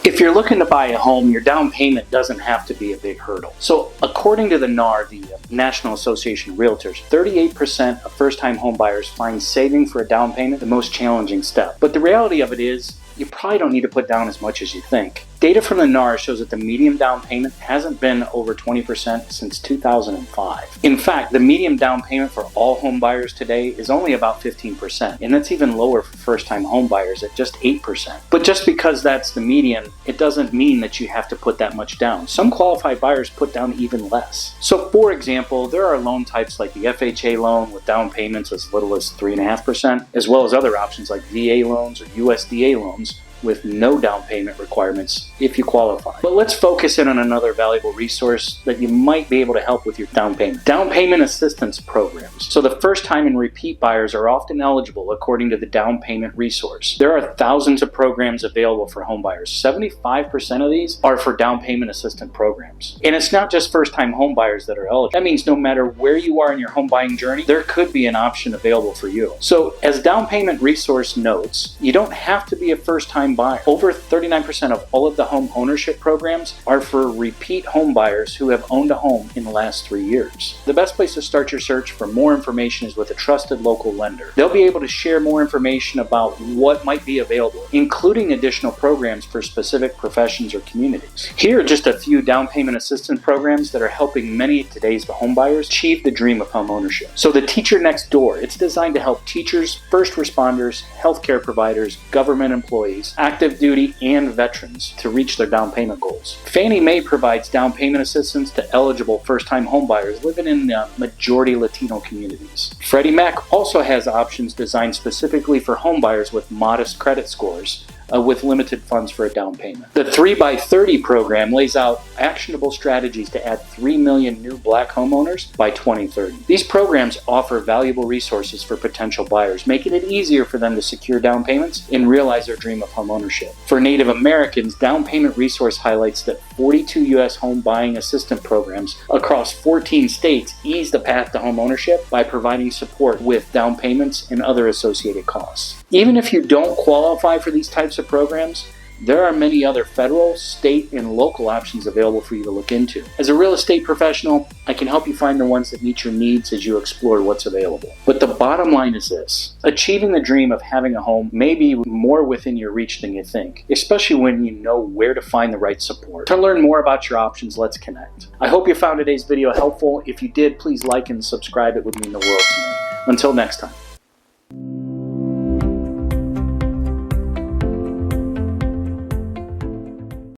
If you're looking to buy a home, your down payment doesn't have to be a big hurdle. So according to the NAR, the National Association of Realtors, 38% of first-time home buyers find saving for a down payment the most challenging step. But the reality of it is, you probably don't need to put down as much as you think. Data from the NAR shows that the median down payment hasn't been over 20% since 2005. In fact, the median down payment for all home buyers today is only about 15%, and that's even lower for first-time home buyers at just 8%. But just because that's the median, it doesn't mean that you have to put that much down. Some qualified buyers put down even less. So for example, there are loan types like the FHA loan with down payments as little as 3.5%, as well as other options like VA loans or USDA loans with no down payment requirements if you qualify. But let's focus in on another valuable resource that you might be able to help with your down payment. Down payment assistance programs. So the first time and repeat buyers are often eligible according to the down payment resource. There are thousands of programs available for home buyers. 75% of these are for down payment assistance programs. And it's not just first time home buyers that are eligible. That means no matter where you are in your home buying journey, there could be an option available for you. So as down payment resource notes, you don't have to be a first time buyer. Over 39% of all of the home ownership programs are for repeat home buyers who have owned a home in the last 3 years. The best place to start your search for more information is with a trusted local lender. They'll be able to share more information about what might be available, including additional programs for specific professions or communities. Here are just a few down payment assistance programs that are helping many of today's home buyers achieve the dream of home ownership. So the Teacher Next Door, it's designed to help teachers, first responders, healthcare providers, government employees, active duty, and veterans to reach their down payment goals. Fannie Mae provides down payment assistance to eligible first-time home buyers living in majority Latino communities. Freddie Mac also has options designed specifically for home buyers with modest credit scores, with limited funds for a down payment. The 3x30 program lays out actionable strategies to add 3 million new black homeowners by 2030. These programs offer valuable resources for potential buyers, making it easier for them to secure down payments and realize their dream of homeownership. For Native Americans, Down Payment Resource highlights that 42 U.S. home buying assistance programs across 14 states ease the path to homeownership by providing support with down payments and other associated costs. Even if you don't qualify for these types of programs, there are many other federal, state, and local options available for you to look into. As a real estate professional, I can help you find the ones that meet your needs as you explore what's available. But the bottom line is this: achieving the dream of having a home may be more within your reach than you think, especially when you know where to find the right support. To learn more about your options, let's connect. I hope you found today's video helpful. If you did, please like and subscribe. It would mean the world to me. Until next time.